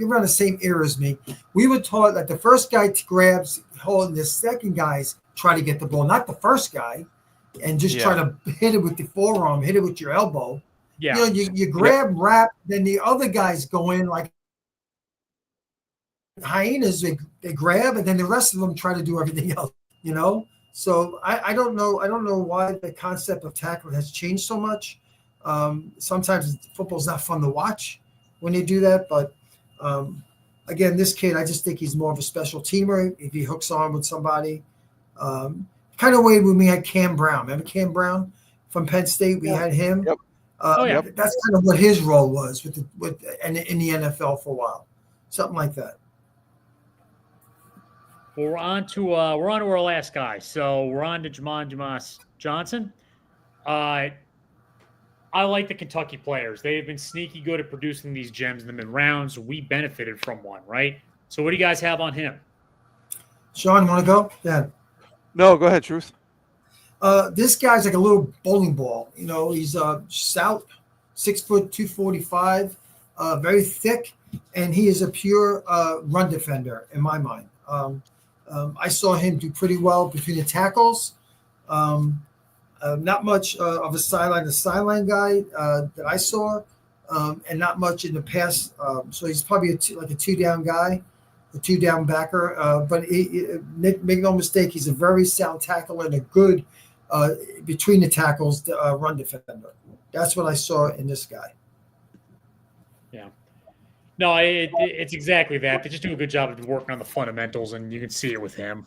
around the same era as me. We were taught that the first guy grabs hold and the second guys try to get the ball, not the first guy, and just try to hit it with the forearm, hit it with your elbow. Yeah. You grab, wrap, then the other guys go in like hyenas, they grab, and then the rest of them try to do everything else, So I don't know why the concept of tackling has changed so much. Sometimes football's not fun to watch when they do that, but again, this kid, I just think he's more of a special teamer. If he hooks on with somebody, kind of way when we had Cam Brown. Remember Cam Brown from Penn State? We had him. Yep. That's kind of what his role was in the NFL for a while, something like that. Well, we're on to our last guy. So we're on to Jamas Johnson. I like the Kentucky players. They've been sneaky good at producing these gems in the mid-rounds. We benefited from one, right? So what do you guys have on him? Sean, want to go? Yeah. No, go ahead, Truth. This guy's like a little bowling ball. He's stout, 6 foot 245, very thick, and he is a pure run defender in my mind. I saw him do pretty well between the tackles. Not much of a sideline guy that I saw, and not much in the pass. So he's probably like a two-down guy, a two-down backer. But make no mistake, he's a very sound tackler and a good between the tackles run defender. That's what I saw in this guy. Yeah. No, it's exactly that. They just do a good job of working on the fundamentals, and you can see it with him.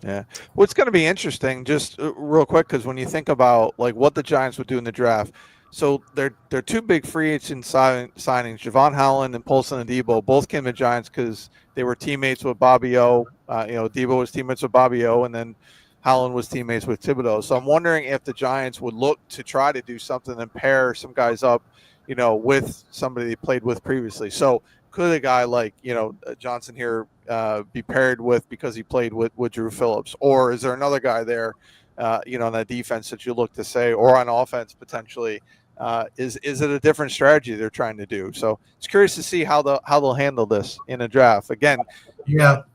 Yeah. What's going to be interesting, just real quick, because when you think about like what the Giants would do in the draft, so they're two big free agent signings, Javon Holland and Paulson Adebo, both came to Giants because they were teammates with Bobby O. Adebo was teammates with Bobby O, and then Holland was teammates with Thibodeau. So I'm wondering if the Giants would look to try to do something and pair some guys up, with somebody they played with previously. So could a guy like, Johnson here be paired with because he played with Drew Phillips? Or is there another guy there, on that defense that you look to say, or on offense potentially? Is it a different strategy they're trying to do? So it's curious to see how they'll handle this in a draft. Again, you got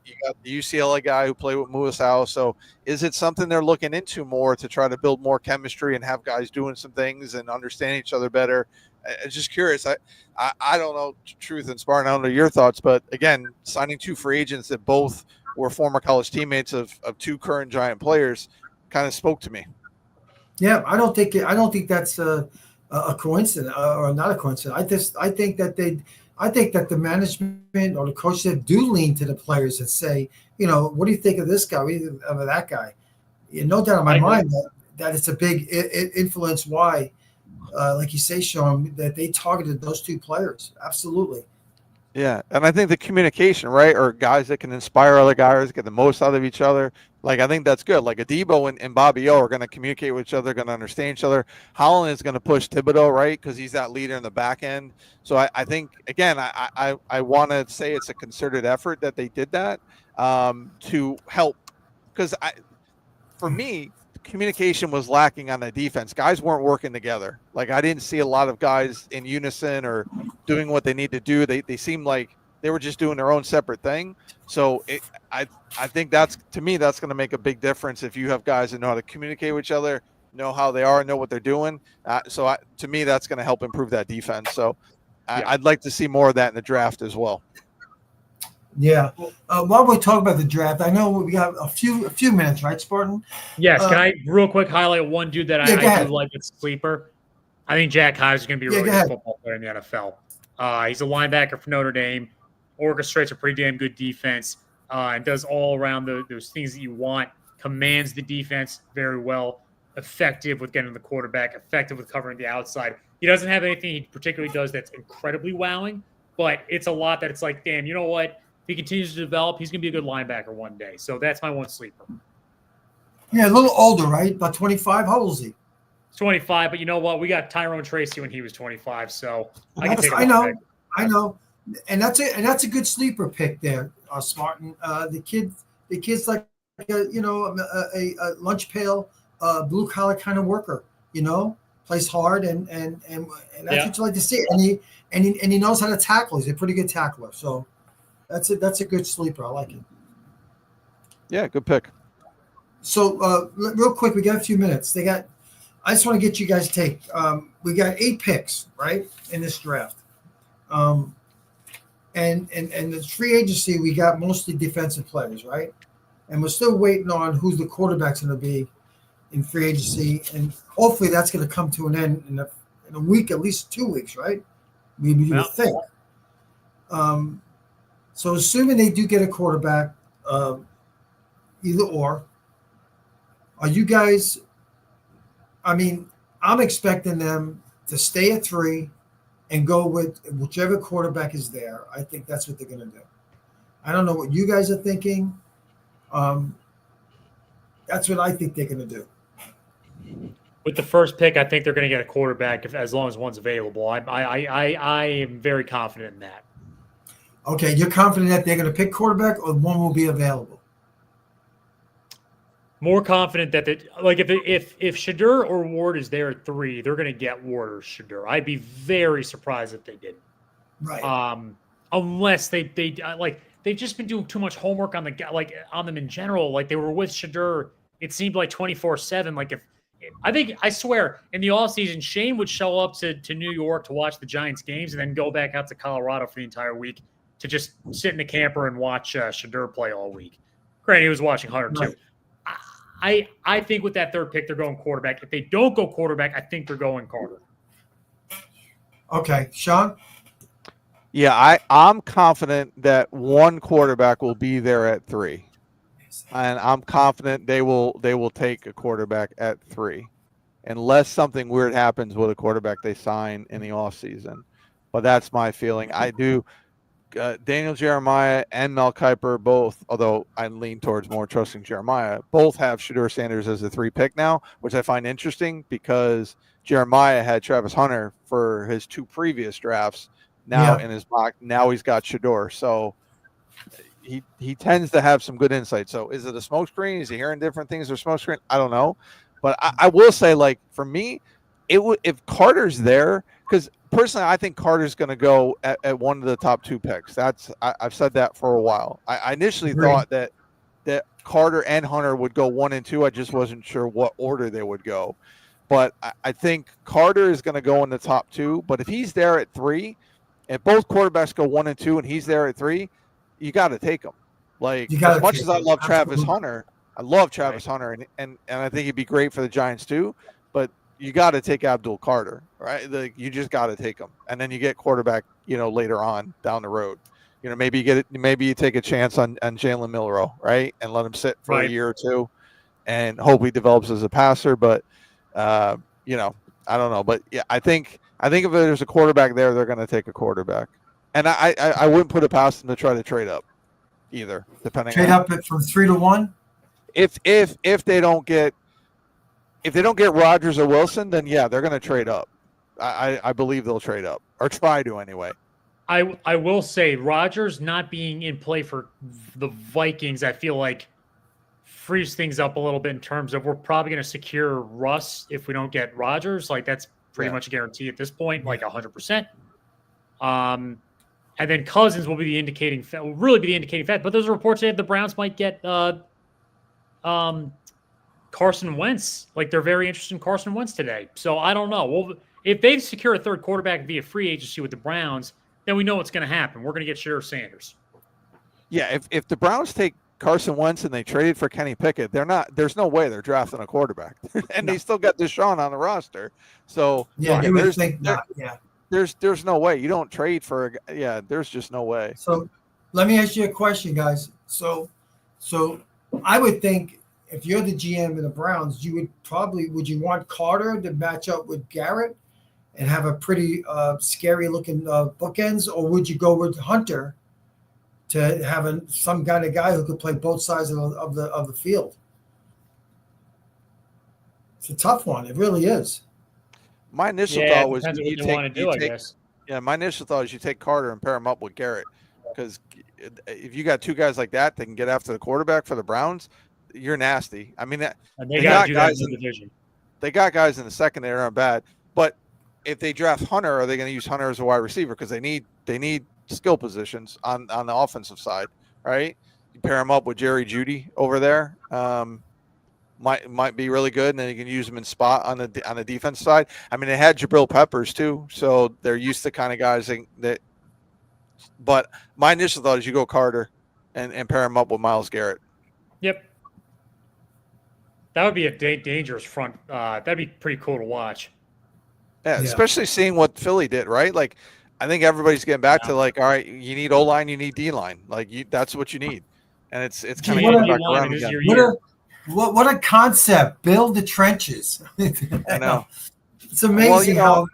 the UCLA guy who played with Muasau. So is it something they're looking into more to try to build more chemistry and have guys doing some things and understand each other better? I'm just curious. I don't know, Truth and Spartan, I don't know your thoughts, but again, signing two free agents that both were former college teammates of two current Giant players kind of spoke to me. Yeah, I don't think that's a coincidence or not a coincidence. I think that the management or the coaches do lean to the players and say, what do you think of this guy? What do you think of that guy? No doubt in my mind that it's a big influence why, like you say, Sean, that they targeted those two players. Absolutely. Yeah, and I think the communication, right, or guys that can inspire other guys, get the most out of each other. Like, I think that's good. Like, Adebo and Bobby O are going to communicate with each other, going to understand each other. Holland is going to push Thibodeau, right, because he's that leader in the back end. So I think, again, I want to say it's a concerted effort that they did that to help. Because for me, communication was lacking on the defense. Guys weren't working together. Like, I didn't see a lot of guys in unison or doing what they need to do. They seemed like they were just doing their own separate thing. So I think that's going to make a big difference if you have guys that know how to communicate with each other, know how they are, know what they're doing. To me, that's going to help improve that defense. So I'd like to see more of that in the draft as well. Yeah. While we talk about the draft, I know we got a few minutes, right, Spartan? Yes. Can I real quick highlight one dude that I do like as sleeper? I think Jack Hives is going to be a really good football player in the NFL. He's a linebacker for Notre Dame, orchestrates a pretty damn good defense, and does all around those things that you want, commands the defense very well, effective with getting the quarterback, effective with covering the outside. He doesn't have anything he particularly does that's incredibly wowing, but it's a lot that it's like, damn, you know what? If he continues to develop, he's going to be a good linebacker one day. So that's my one sleeper. Yeah, a little older, right? About 25. How old is he? He's 25, but you know what? We got Tyrone Tracy when he was 25, so I know. And that's a good sleeper pick there, Spartan. The kid's like a lunch pail, blue collar kind of worker. Plays hard and that's what you like to see. And he knows how to tackle. He's a pretty good tackler. So that's a good sleeper. I like it. Yeah, good pick. So real quick, we got a few minutes. I just want to get you guys' take. We got 8 picks, right, in this draft. And the free agency, we got mostly defensive players, right? And we're still waiting on who the quarterback's going to be in free agency. And hopefully that's going to come to an end in a week, at least 2 weeks, right? Maybe you would think. So assuming they do get a quarterback, either or, Are you guys? I mean, I'm expecting them to stay at 3 and go with whichever quarterback is there. I think that's what they're going to do. I don't know what you guys are thinking. That's what I think they're going to do. With the first pick, I think they're going to get a quarterback as long as one's available. I am very confident in that. Okay, you're confident that they're going to pick quarterback, or one will be available? More confident that if Shedeur or Ward is there at 3, they're going to get Ward or Shedeur. I'd be very surprised if they didn't. Right. Unless they've just been doing too much homework on on them in general. Like they were with Shedeur, it seemed like 24/7. Like I swear in the offseason, Shane would show up to New York to watch the Giants games and then go back out to Colorado for the entire week to just sit in the camper and watch Shedeur play all week. Granted, he was watching Hunter too. I think with that third pick, they're going quarterback. If they don't go quarterback, I think they're going Carter. Okay, Sean? Yeah, I'm confident that one quarterback will be there at 3. And I'm confident they will take a quarterback at 3. Unless something weird happens with a quarterback they sign in the offseason. But that's my feeling. I do. Daniel Jeremiah and Mel Kiper both, although I lean towards more trusting Jeremiah, both have Shedeur Sanders as a 3 pick now, which I find interesting because Jeremiah had Travis Hunter for his 2 previous drafts. Now in his mock, now he's got Shedeur. So he tends to have some good insight. So is it a smokescreen? Is he hearing different things or smokescreen? I don't know. But I will say, like, for me, if Carter's there, because personally, I think Carter's going to go at one of the top 2 picks. I've said that for a while. I initially thought that Carter and Hunter would go 1 and 2. I just wasn't sure what order they would go. But I think Carter is going to go in the top 2. But if he's there at 3, if both quarterbacks go 1 and 2 and he's there at 3, you got to take him. Like, as much as I love Travis Hunter, I love Travis Hunter, and I think he'd be great for the Giants too. But you got to take Abdul Carter, right? Like, you just got to take him, and then you get quarterback, later on down the road. Maybe you take a chance on Jalen Milroe, right, and let him sit for a year or 2, and hope he develops as a passer. But I don't know. But yeah, I think if there's a quarterback there, they're going to take a quarterback, and I wouldn't put it past them to try to trade up either, depending trade up from 3 to 1. If they don't get Rodgers or Wilson, then yeah, they're going to trade up. I believe they'll trade up or try to anyway. I will say Rodgers not being in play for the Vikings, I feel like frees things up a little bit in terms of we're probably going to secure Russ if we don't get Rodgers. Like that's pretty much a guarantee at this point, like 100%. And then Cousins will be the indicating fact. But there's reports that the Browns might get Carson Wentz. Like they're very interested in Carson Wentz today. So I don't know. Well, if they secure a third quarterback via free agency with the Browns, then we know what's going to happen. We're going to get Shedeur Sanders. Yeah, if the Browns take Carson Wentz and they traded for Kenny Pickett, there's no way they're drafting a quarterback. And they still got Deshaun on the roster. So there's no way. You don't trade for there's just no way. So let me ask you a question, guys. So I would think if you're the GM of the Browns, would you want Carter to match up with Garrett and have a pretty scary looking bookends, or would you go with Hunter to have some kind of guy who could play both sides of the field? It's a tough one. It really is. My initial thought was my initial thought is you take Carter and pair him up with Garrett, because if you got 2 guys like that can get after the quarterback for the Browns, you're nasty. I mean, they got guys in the division. They got guys in the secondary that aren't bad, but if they draft Hunter, are they going to use Hunter as a wide receiver? Because they need skill positions on the offensive side, right? You pair him up with Jerry Jeudy over there. Might be really good, and then you can use them in spot on the defense side. I mean, they had Jabril Peppers too, so they're used to kind of guys that. But my initial thought is you go Carter and pair him up with Myles Garrett. Yep, that would be a dangerous front. That'd be pretty cool to watch. Yeah, especially seeing what Philly did, right? Like, I think everybody's getting back to like, all right, you need O-line, you need D-line, like that's what you need, and it's kind of going back around again. What a concept! Build the trenches. I know. It's amazing how.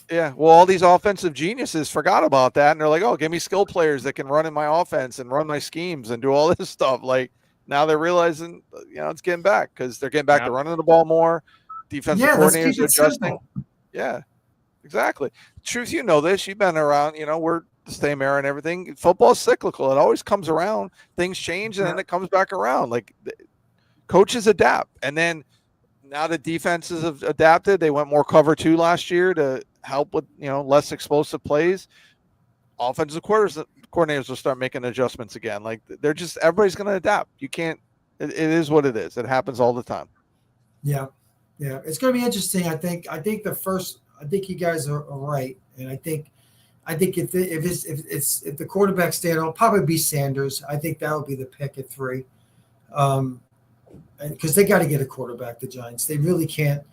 Yeah, well, all these offensive geniuses forgot about that, and they're like, "Oh, give me skill players that can run in my offense and run my schemes and do all this stuff." Like now they're realizing, it's getting back because they're getting back to running the ball more. Defensive coordinators are adjusting. Simple. Yeah, exactly. Truth, this. You've been around. We're the same era and everything. Football's cyclical. It always comes around. Things change and then it comes back around. Like coaches adapt, and then now the defenses have adapted. They went more cover 2 last year to help with less explosive plays. Offensive coordinators will start making adjustments again. Like everybody's going to adapt. You can't. It is what it is. It happens all the time. Yeah, it's going to be interesting. I think you guys are right, and I think if the quarterback stand, it'll probably be Sanders. I think that'll be the pick at 3, because they got to get a quarterback. The Giants, they really can't.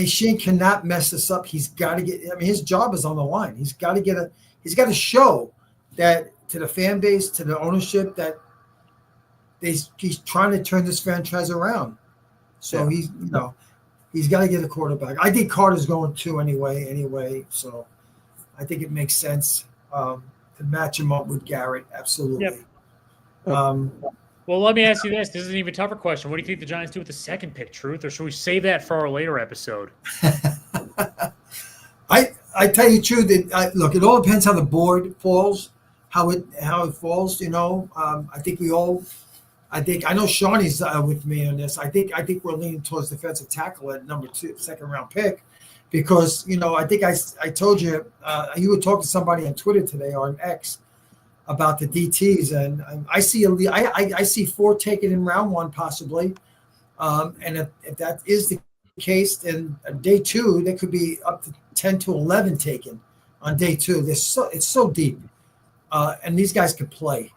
Shane cannot mess this up. He's got to get. His job is on the line. He's got to show that to the fan base, to the ownership, that he's trying to turn this franchise around. So he's got to get a quarterback. I think Carter's going 2 anyway. So I think it makes sense to match him up with Garrett. Absolutely. Yep. Well, let me ask you this. This is an even tougher question. What do you think the Giants do with the second pick, Truth? Or should we save that for our later episode? I tell you the truth. Look, it all depends how the board falls, how it falls. I know Shawnee's with me on this. I think we're leaning towards defensive tackle at number 2, second round pick, because I think I told you you would talk to somebody on Twitter today or on X about the DTs, and I see 4 taken in round 1 possibly, and if that is the case, then day 2 there could be up to 10 to 11 taken on day 2. It's so deep, and these guys can play.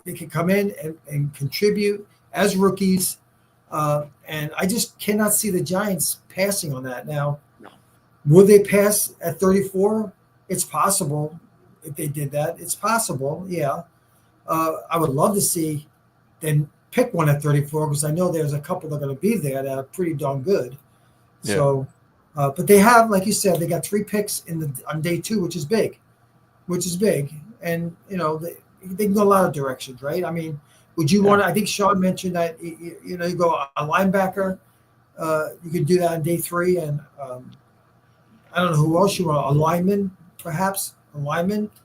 They can come in and contribute as rookies, and I just cannot see the Giants passing on that. Now, would they pass at 34? It's possible. If they did that, it's possible. Yeah. I would love to see them pick one at 34, because I know there's a couple that are going to be there that are pretty darn good. Yeah. So, but they have, like you said, they got 3 picks on day 2, which is big. And, they can go a lot of directions, right? Would you want to, I think Sean mentioned that, you go a linebacker, you could do that on day 3. And I don't know who else you want, a lineman, perhaps.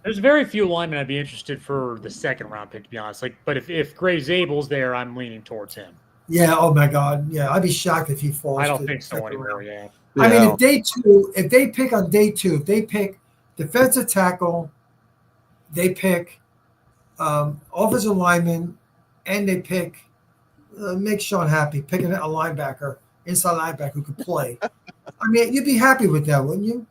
There's very few linemen I'd be interested for the second round pick, to be honest. But if Gray Zabel's there, I'm leaning towards him. Yeah. Oh my God. Yeah. I'd be shocked if he falls. I don't think so anymore. Yeah. If day 2, if they pick on day 2, if they pick defensive tackle, they pick offensive lineman, and they pick make Sean happy, picking a linebacker, inside linebacker who could play. You'd be happy with that, wouldn't you?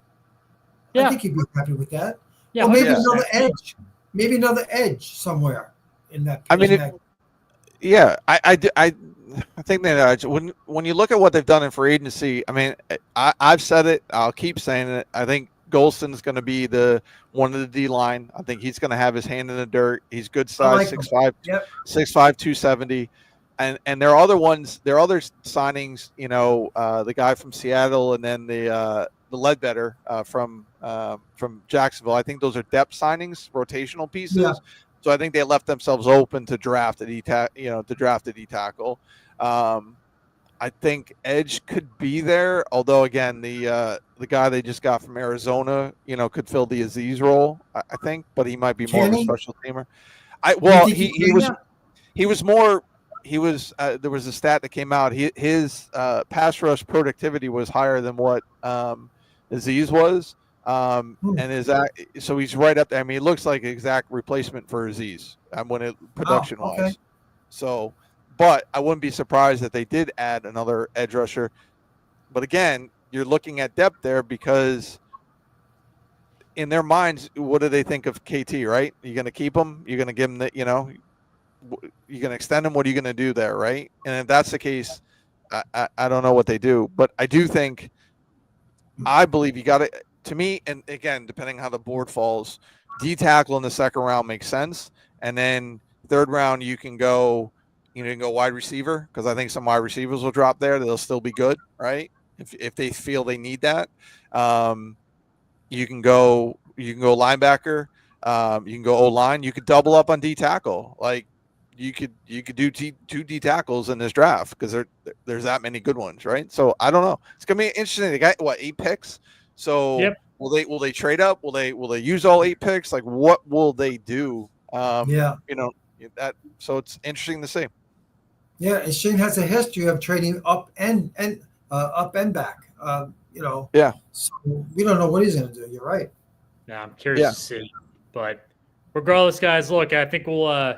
Yeah. I think you'd be happy with that. Yeah, or maybe another edge. Maybe another edge somewhere in that. I think that when you look at what they've done in free agency, I've said it. I'll keep saying it. I think Golston's going to be one of the D line. I think he's going to have his hand in the dirt. He's good size, 6'5", 270. And there are other ones. There are other signings. The guy from Seattle, and then the Ledbetter from Jacksonville. I think those are depth signings, rotational pieces. Yeah. So I think they left themselves open to draft a D tackle. I think edge could be there, although again the guy they just got from Arizona, could fill the Aziz role. I think, but he might be more of a special teamer. There was a stat that came out. His pass rush productivity was higher than what Aziz was, so he's right up there. He looks like an exact replacement for Aziz production wise. Okay. So, but I wouldn't be surprised if they did add another edge rusher. But again, you're looking at depth there, because in their minds, what do they think of KT? Right? You're going to keep him. You're going to give him the. You're going to extend him. What are you going to do there? Right? And if that's the case, I don't know what they do. But I do think. I believe you got to, to me, and again, depending on how the board falls, D tackle in the second round makes sense. And then third round, you can go, You can go wide receiver because I think some wide receivers will drop there. They'll still be good, right? If they feel they need that, you can go linebacker. You can go O line. You could double up on D tackle. Like you could do two D tackles in this draft because there's that many good ones, right? So I don't know. It's gonna be interesting. They got 8 picks. So Yep. will they trade up? Will they use all 8 picks? Like what will they do? Yeah. You know that. So it's interesting to see. Yeah, and Shane has a history of trading up and back. Yeah. So we don't know what he's going to do. You're right. Yeah, I'm curious to see. But regardless, guys, look, I think we'll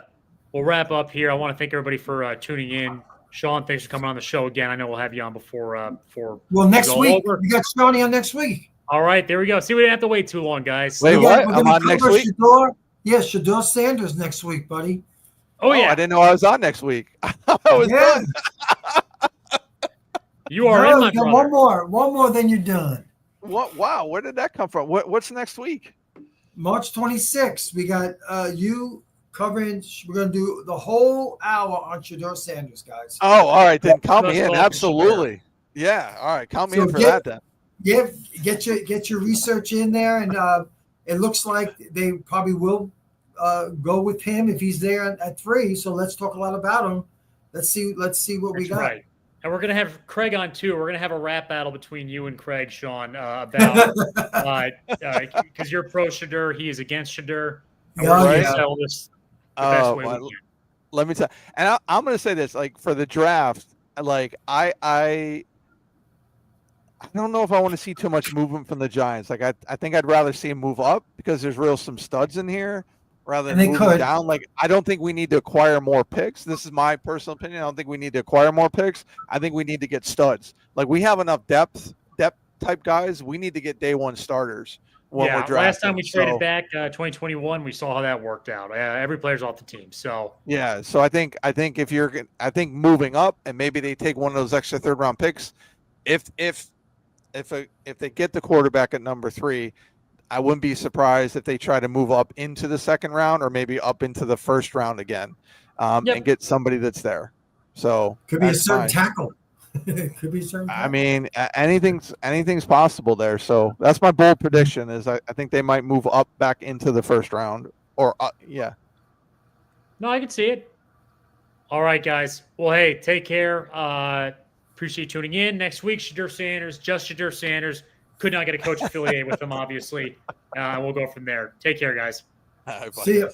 wrap up here. I want to thank everybody for tuning in. Sean, thanks for coming on the show again. I know we'll have you on before. Well, next week we got Shawnee on next week. All right, there we go. See, we didn't have to wait too long, guys. Wait, what? I'm on next week. Shador Sanders next week, buddy. Oh yeah, I didn't know I was on next week. I was done. You are in, my brother. One more, then you're done. What? Wow, where did that come from? What's next week? March 26th. We got you covering. We're gonna do the whole hour on Shador Sanders, guys. Oh, all right, then count me in. Absolutely. Yeah. All right, count me in for that then. Yeah, get your research in there, and it looks like they probably will go with him if he's there at 3. So let's talk a lot about him. Let's see what we got. Right. And we're gonna have Craig on too. We're gonna have a rap battle between you and Craig, Sean, about because you're pro Shador, he is against Shador. We're gonna settle this the best way we can. Let me tell you, and I'm going to say this: like for the draft, like I don't know if I want to see too much movement from the Giants. Like I think I'd rather see him move up because there's some studs in here rather than moving down. Like I don't think we need to acquire more picks. This is my personal opinion. I don't think we need to acquire more picks. I think we need to get studs. Like we have enough depth type guys. We need to get day 1 starters. When we're drafting. Last time we traded back 2021, we saw how that worked out. Every player's off the team. So yeah. So I think moving up and maybe they take one of those extra 3rd round picks. If they get the quarterback at number 3, I wouldn't be surprised if they try to move up into the 2nd round or maybe up into the 1st round again, and get somebody that's there. So could be a certain tackle. Could be a certain tackle. I mean, anything's possible there. So that's my bold prediction. Is I think they might move up back into the 1st round or yeah. No, I can see it. All right, guys. Well, hey, take care. Appreciate tuning in. Next week, Shador Sanders, just Shador Sanders. Could not get a coach affiliated with them, obviously. We'll go from there. Take care, guys. See ya.